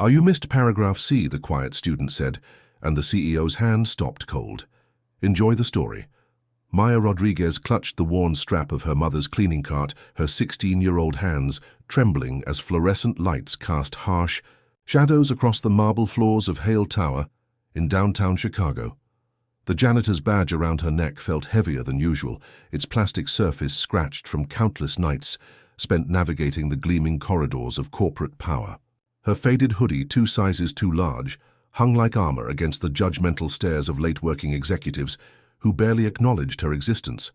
You missed paragraph C, the quiet student said, and the CEO's hand stopped cold. Enjoy the story. Maya Rodriguez clutched the worn strap of her mother's cleaning cart, her 16-year-old hands trembling as fluorescent lights cast harsh shadows across the marble floors of Hale Tower in downtown Chicago. The janitor's badge around her neck felt heavier than usual, its plastic surface scratched from countless nights spent navigating the gleaming corridors of corporate power. Her faded hoodie, 2 sizes too large, hung like armor against the judgmental stares of late-working executives who barely acknowledged her existence.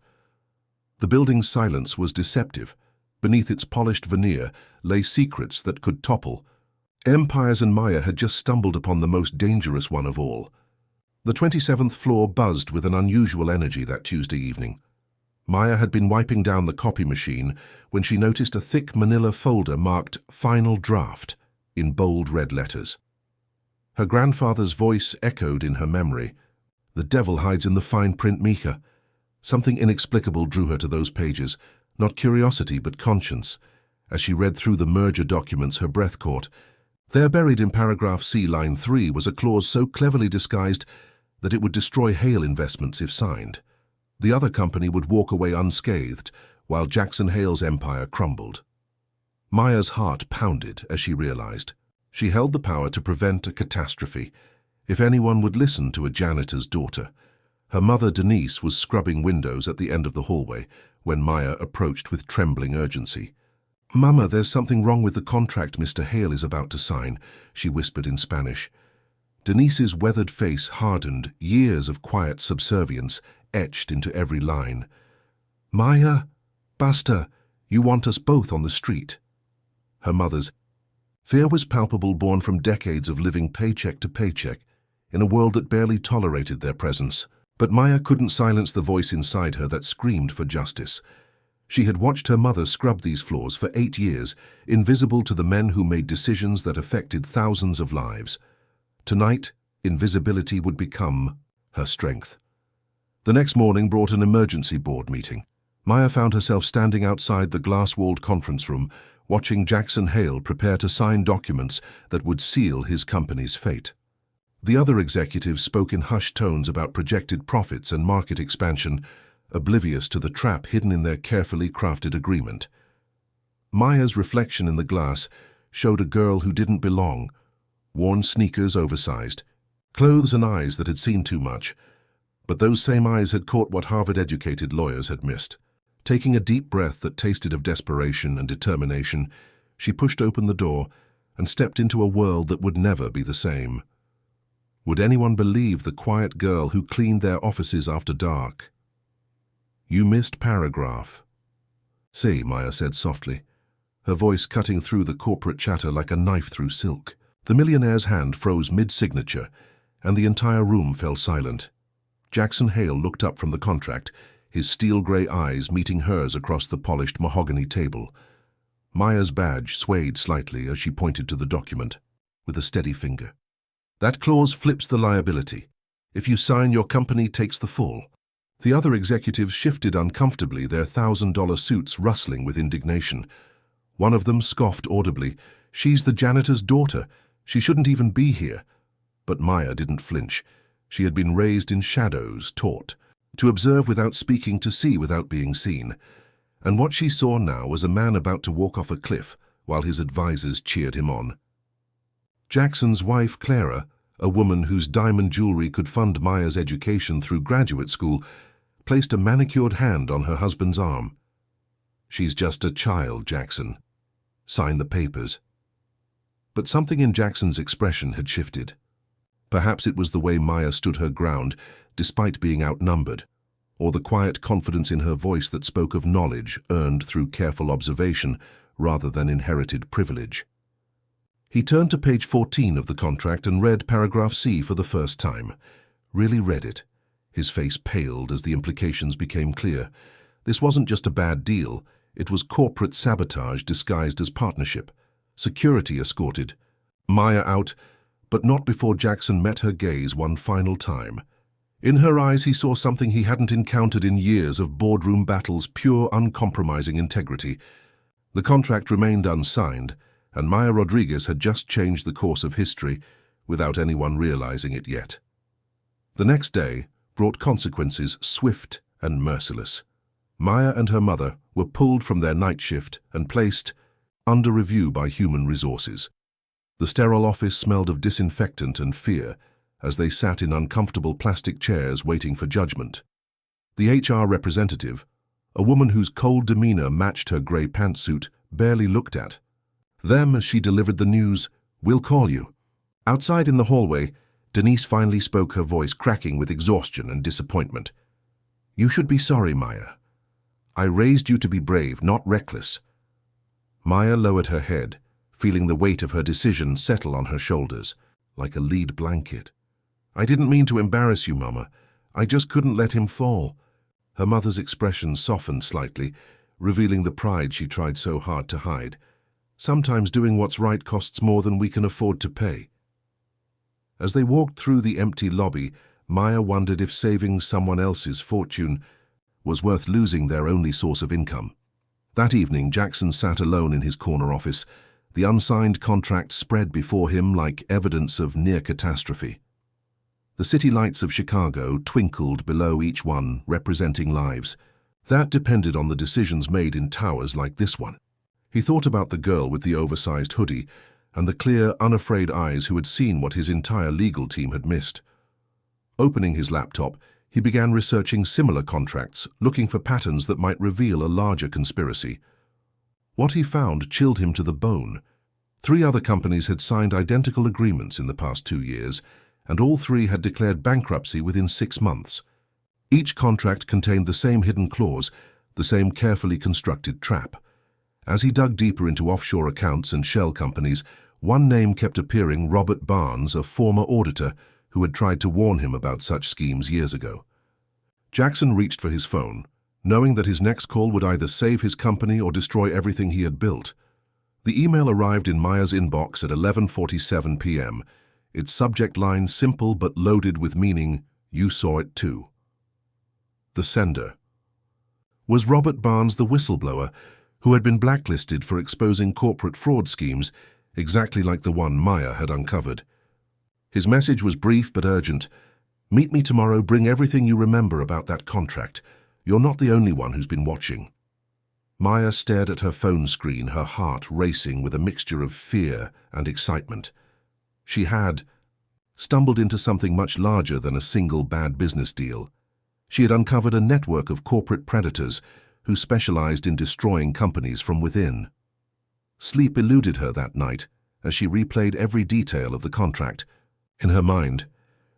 The building's silence was deceptive. Beneath its polished veneer lay secrets that could topple. Empires and Maya had just stumbled upon the most dangerous one of all. The 27th floor buzzed with an unusual energy that Tuesday evening. Maya had been wiping down the copy machine when she noticed a thick manila folder marked Final Draft in bold red letters. Her grandfather's voice echoed in her memory. The devil hides in the fine print, Mika. Something inexplicable drew her to those pages, not curiosity but conscience. As she read through the merger documents, her breath caught. There, buried in paragraph C, line 3, was a clause so cleverly disguised that it would destroy Hale Investments if signed. The other company would walk away unscathed, while Jackson Hale's empire crumbled. Maya's heart pounded as she realized. She held the power to prevent a catastrophe, if anyone would listen to a janitor's daughter. Her mother, Denise, was scrubbing windows at the end of the hallway when Maya approached with trembling urgency. "Mama, there's something wrong with the contract Mr. Hale is about to sign," she whispered in Spanish. Denise's weathered face hardened, years of quiet subservience etched into every line. "Maya, basta, you want us both on the street." Her mother's fear was palpable, born from decades of living paycheck to paycheck in a world that barely tolerated their presence. But Maya couldn't silence the voice inside her that screamed for justice. She had watched her mother scrub these floors for 8 years, invisible to the men who made decisions that affected thousands of lives. Tonight, invisibility would become her strength. The next morning brought an emergency board meeting. Maya found herself standing outside the glass-walled conference room, watching Jackson Hale prepare to sign documents that would seal his company's fate. The other executives spoke in hushed tones about projected profits and market expansion, oblivious to the trap hidden in their carefully crafted agreement. Maya's reflection in the glass showed a girl who didn't belong, worn sneakers oversized, clothes and eyes that had seen too much. But those same eyes had caught what Harvard-educated lawyers had missed. Taking a deep breath that tasted of desperation and determination, she pushed open the door and stepped into a world that would never be the same. Would anyone believe the quiet girl who cleaned their offices after dark? "You missed paragraph C," Maya said softly, her voice cutting through the corporate chatter like a knife through silk. The millionaire's hand froze mid-signature, and the entire room fell silent. Jackson Hale looked up from the contract, his steel-gray eyes meeting hers across the polished mahogany table. Maya's badge swayed slightly as she pointed to the document, with a steady finger. "That clause flips the liability. If you sign, your company takes the fall." The other executives shifted uncomfortably, their $1,000 suits rustling with indignation. One of them scoffed audibly, "She's the janitor's daughter. She shouldn't even be here." But Maya didn't flinch. She had been raised in shadows, taught to observe without speaking, to see without being seen. And what she saw now was a man about to walk off a cliff while his advisors cheered him on. Jackson's wife, Clara, a woman whose diamond jewelry could fund Maya's education through graduate school, placed a manicured hand on her husband's arm. "She's just a child, Jackson. Sign the papers." But something in Jackson's expression had shifted. Perhaps it was the way Maya stood her ground, despite being outnumbered, or the quiet confidence in her voice that spoke of knowledge earned through careful observation rather than inherited privilege. He turned to page 14 of the contract and read paragraph C for the first time. Really read it. His face paled as the implications became clear. This wasn't just a bad deal, it was corporate sabotage disguised as partnership. Security escorted Maya out, but not before Jackson met her gaze one final time. In her eyes he saw something he hadn't encountered in years of boardroom battles, pure, uncompromising integrity. The contract remained unsigned, and Maya Rodriguez had just changed the course of history without anyone realizing it yet. The next day brought consequences swift and merciless. Maya and her mother were pulled from their night shift and placed under review by human resources. The sterile office smelled of disinfectant and fear as they sat in uncomfortable plastic chairs waiting for judgment. The HR representative, a woman whose cold demeanor matched her grey pantsuit, barely looked at them as she delivered the news, "We'll call you." Outside in the hallway, Denise finally spoke, her voice cracking with exhaustion and disappointment. "You should be sorry, Maya. I raised you to be brave, not reckless." Maya lowered her head, feeling the weight of her decision settle on her shoulders, like a lead blanket. "I didn't mean to embarrass you, Mama. I just couldn't let him fall." Her mother's expression softened slightly, revealing the pride she tried so hard to hide. "Sometimes doing what's right costs more than we can afford to pay." As they walked through the empty lobby, Maya wondered if saving someone else's fortune was worth losing their only source of income. That evening, Jackson sat alone in his corner office, the unsigned contract spread before him like evidence of near catastrophe. The city lights of Chicago twinkled below each one, representing lives. That depended on the decisions made in towers like this one. He thought about the girl with the oversized hoodie and the clear, unafraid eyes who had seen what his entire legal team had missed. Opening his laptop, he began researching similar contracts, looking for patterns that might reveal a larger conspiracy. What he found chilled him to the bone. 3 other companies had signed identical agreements in the past 2 years, and all 3 had declared bankruptcy within 6 months. Each contract contained the same hidden clause, the same carefully constructed trap. As he dug deeper into offshore accounts and shell companies, one name kept appearing: Robert Barnes, a former auditor who had tried to warn him about such schemes years ago. Jackson reached for his phone, knowing that his next call would either save his company or destroy everything he had built. The email arrived in Maya's inbox at 11:47 p.m., its subject line simple but loaded with meaning: "You saw it too." The sender was Robert Barnes, the whistleblower, who had been blacklisted for exposing corporate fraud schemes, exactly like the one Maya had uncovered. His message was brief but urgent. "Meet me tomorrow, bring everything you remember about that contract. You're not the only one who's been watching." Maya stared at her phone screen, her heart racing with a mixture of fear and excitement. She had stumbled into something much larger than a single bad business deal. She had uncovered a network of corporate predators who specialized in destroying companies from within. Sleep eluded her that night as she replayed every detail of the contract. In her mind,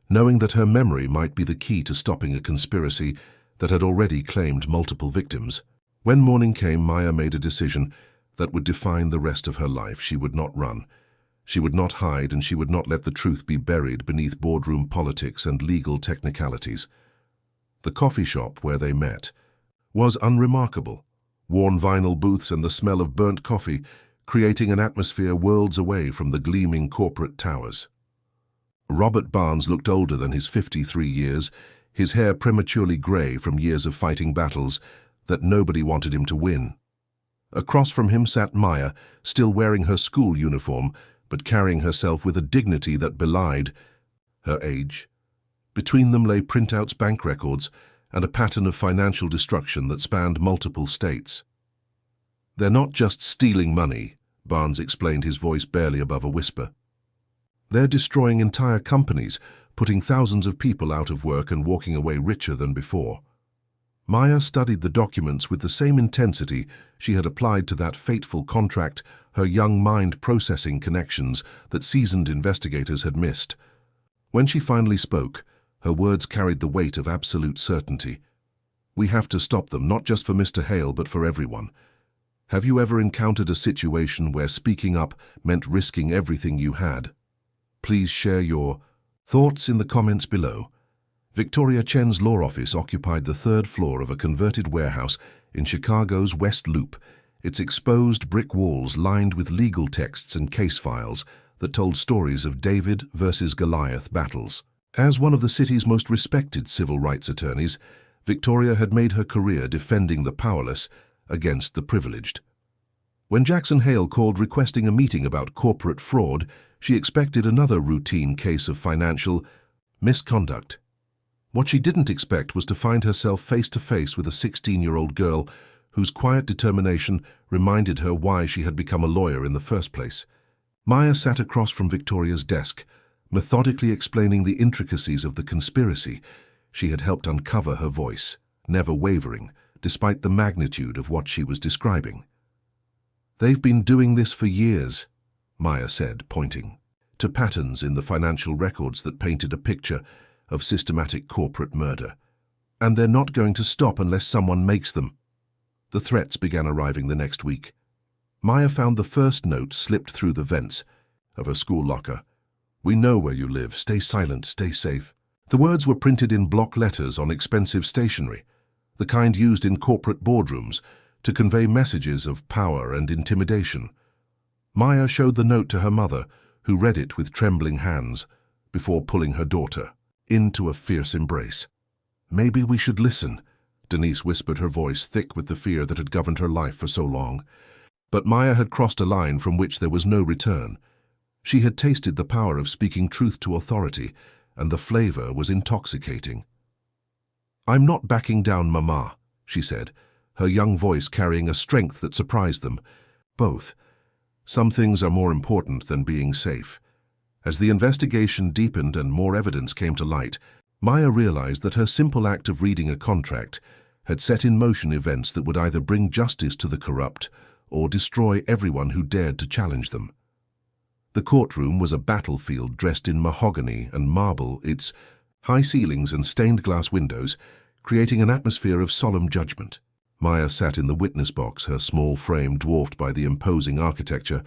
knowing that her memory might be the key to stopping a conspiracy that had already claimed multiple victims. When morning came, Maya made a decision that would define the rest of her life. She would not run. She would not hide, and she would not let the truth be buried beneath boardroom politics and legal technicalities. The coffee shop where they met was unremarkable. Worn vinyl booths and the smell of burnt coffee, creating an atmosphere worlds away from the gleaming corporate towers. Robert Barnes looked older than his 53 years, his hair prematurely grey from years of fighting battles that nobody wanted him to win. Across from him sat Maya, still wearing her school uniform, but carrying herself with a dignity that belied her age. Between them lay printouts, bank records, and a pattern of financial destruction that spanned multiple states. "They're not just stealing money," Barnes explained, his voice barely above a whisper. "They're destroying entire companies, putting thousands of people out of work and walking away richer than before." Maya studied the documents with the same intensity she had applied to that fateful contract, her young mind processing connections that seasoned investigators had missed. When she finally spoke, her words carried the weight of absolute certainty. "We have to stop them, not just for Mr. Hale, but for everyone. Have you ever encountered a situation where speaking up meant risking everything you had? Please share your thoughts in the comments below." Victoria Chen's law office occupied the 3rd floor of a converted warehouse in Chicago's West Loop, its exposed brick walls lined with legal texts and case files that told stories of David versus Goliath battles. As one of the city's most respected civil rights attorneys, Victoria had made her career defending the powerless against the privileged. When Jackson Hale called requesting a meeting about corporate fraud, she expected another routine case of financial misconduct. What she didn't expect was to find herself face to face with a 16-year-old girl whose quiet determination reminded her why she had become a lawyer in the first place. Maya sat across from Victoria's desk, methodically explaining the intricacies of the conspiracy. She had helped uncover, her voice never wavering, despite the magnitude of what she was describing. "They've been doing this for years," Maya said, pointing to patterns in the financial records that painted a picture of systematic corporate murder. "And they're not going to stop unless someone makes them." The threats began arriving the next week. Maya found the first note slipped through the vents of her school locker. "We know where you live. Stay silent. Stay safe." The words were printed in block letters on expensive stationery, the kind used in corporate boardrooms to convey messages of power and intimidation. Maya showed the note to her mother, who read it with trembling hands before pulling her daughter into a fierce embrace. "Maybe we should listen," Denise whispered, her voice thick with the fear that had governed her life for so long. But Maya had crossed a line from which there was no return. She had tasted the power of speaking truth to authority, and the flavor was intoxicating. "I'm not backing down, Mama," she said, her young voice carrying a strength that surprised them both. Some things are more important than being safe. As the investigation deepened and more evidence came to light, Maya realized that her simple act of reading a contract had set in motion events that would either bring justice to the corrupt or destroy everyone who dared to challenge them. The courtroom was a battlefield dressed in mahogany and marble, its high ceilings and stained glass windows creating an atmosphere of solemn judgment. Maya sat in the witness box, her small frame dwarfed by the imposing architecture,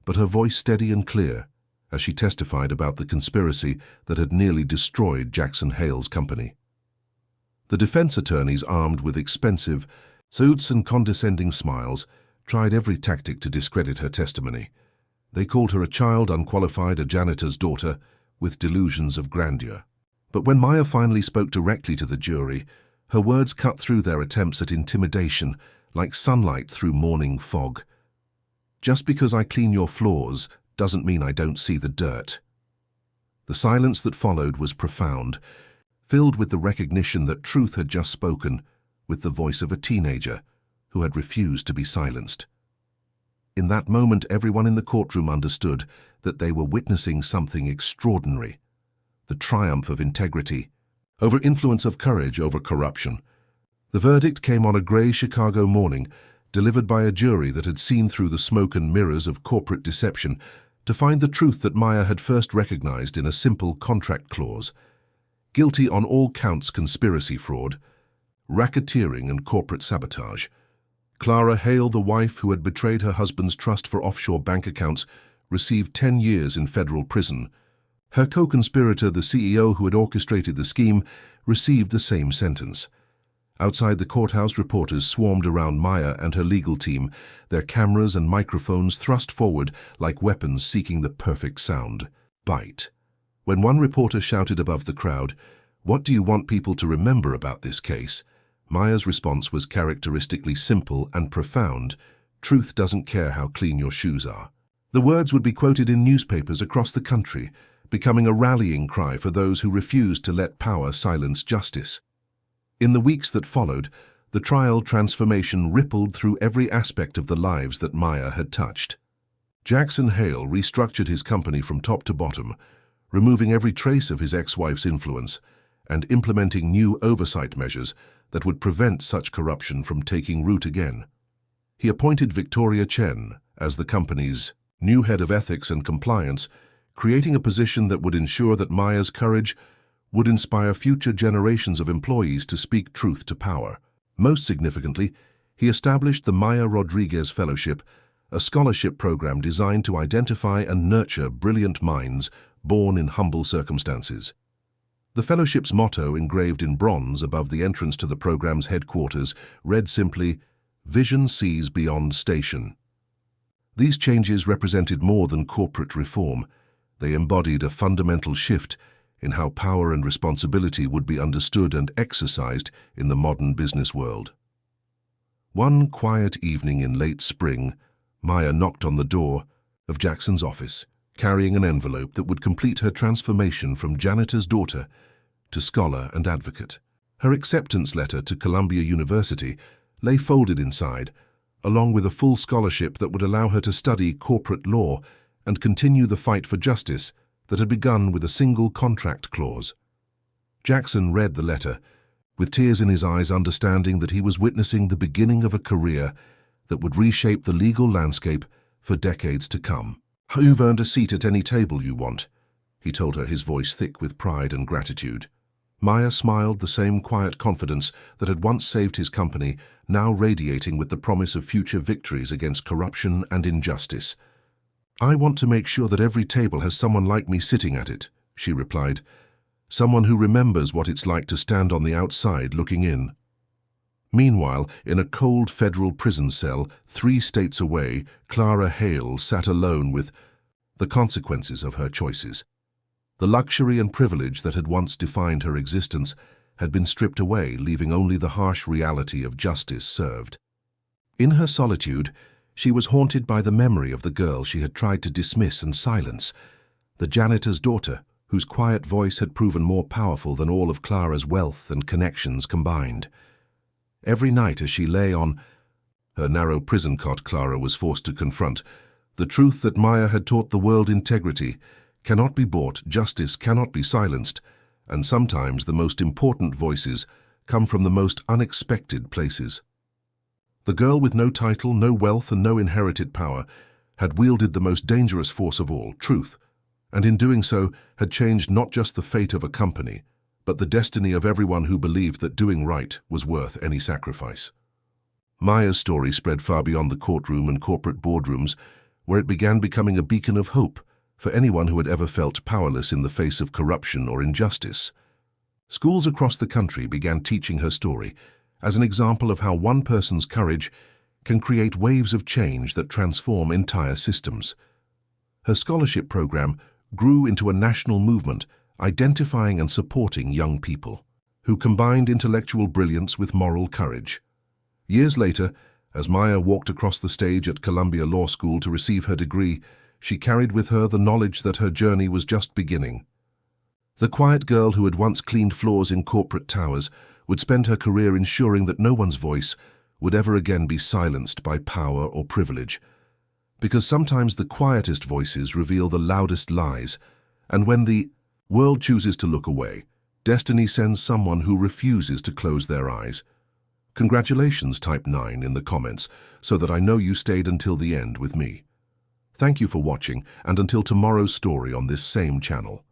but her voice steady and clear as she testified about the conspiracy that had nearly destroyed Jackson Hale's company. The defense attorneys, armed with expensive suits and condescending smiles, tried every tactic to discredit her testimony. They called her a child, unqualified, a janitor's daughter, with delusions of grandeur. But when Maya finally spoke directly to the jury, her words cut through their attempts at intimidation like sunlight through morning fog. "Just because I clean your floors doesn't mean I don't see the dirt." The silence that followed was profound, filled with the recognition that truth had just spoken with the voice of a teenager who had refused to be silenced. In that moment, everyone in the courtroom understood that they were witnessing something extraordinary: the triumph of integrity over influence, of courage over corruption. The verdict came on a grey Chicago morning, delivered by a jury that had seen through the smoke and mirrors of corporate deception to find the truth that Maya had first recognized in a simple contract clause. Guilty on all counts: conspiracy, fraud, racketeering, and corporate sabotage. Clara Hale, the wife who had betrayed her husband's trust for offshore bank accounts, received 10 years in federal prison. Her co-conspirator, the CEO who had orchestrated the scheme, received the same sentence. Outside the courthouse, reporters swarmed around Maya and her legal team, their cameras and microphones thrust forward like weapons seeking the perfect sound bite. When one reporter shouted above the crowd, "What do you want people to remember about this case?" Maya's response was characteristically simple and profound: "Truth doesn't care how clean your shoes are." The words would be quoted in newspapers across the country, becoming a rallying cry for those who refused to let power silence justice. In the weeks that followed, the trial transformation rippled through every aspect of the lives that Maya had touched. Jackson Hale restructured his company from top to bottom, removing every trace of his ex-wife's influence and implementing new oversight measures that would prevent such corruption from taking root again. He appointed Victoria Chen as the company's new head of ethics and compliance, creating a position that would ensure that Maya's courage would inspire future generations of employees to speak truth to power. Most significantly, he established the Maya Rodriguez Fellowship, a scholarship program designed to identify and nurture brilliant minds born in humble circumstances. The fellowship's motto, engraved in bronze above the entrance to the program's headquarters, read simply, "Vision sees beyond station." These changes represented more than corporate reform. They embodied a fundamental shift in how power and responsibility would be understood and exercised in the modern business world. One quiet evening in late spring, Maya knocked on the door of Jackson's office, carrying an envelope that would complete her transformation from janitor's daughter to scholar and advocate. Her acceptance letter to Columbia University lay folded inside, along with a full scholarship that would allow her to study corporate law and continue the fight for justice that had begun with a single contract clause. Jackson read the letter, with tears in his eyes, understanding that he was witnessing the beginning of a career that would reshape the legal landscape for decades to come. "You've earned a seat at any table you want," he told her, his voice thick with pride and gratitude. Maya smiled, the same quiet confidence that had once saved his company, now radiating with the promise of future victories against corruption and injustice. "I want to make sure that every table has someone like me sitting at it," she replied. "Someone who remembers what it's like to stand on the outside looking in." Meanwhile, in a cold federal prison cell 3 states away, Clara Hale sat alone with the consequences of her choices. The luxury and privilege that had once defined her existence had been stripped away, leaving only the harsh reality of justice served. In her solitude, she was haunted by the memory of the girl she had tried to dismiss and silence, the janitor's daughter, whose quiet voice had proven more powerful than all of Clara's wealth and connections combined. Every night as she lay on her narrow prison cot, Clara was forced to confront the truth that Maya had taught the world: integrity cannot be bought, justice cannot be silenced, and sometimes the most important voices come from the most unexpected places. The girl with no title, no wealth, and no inherited power had wielded the most dangerous force of all, truth, and in doing so had changed not just the fate of a company, but the destiny of everyone who believed that doing right was worth any sacrifice. Maya's story spread far beyond the courtroom and corporate boardrooms, where it began becoming a beacon of hope for anyone who had ever felt powerless in the face of corruption or injustice. Schools across the country began teaching her story as an example of how one person's courage can create waves of change that transform entire systems. Her scholarship program grew into a national movement, identifying and supporting young people who combined intellectual brilliance with moral courage. Years later, as Maya walked across the stage at Columbia Law School to receive her degree, she carried with her the knowledge that her journey was just beginning. The quiet girl who had once cleaned floors in corporate towers would spend her career ensuring that no one's voice would ever again be silenced by power or privilege. Because sometimes the quietest voices reveal the loudest lies, and when the world chooses to look away, destiny sends someone who refuses to close their eyes. Congratulations, type 9 in the comments so that I know you stayed until the end with me. Thank you for watching, and until tomorrow's story on this same channel.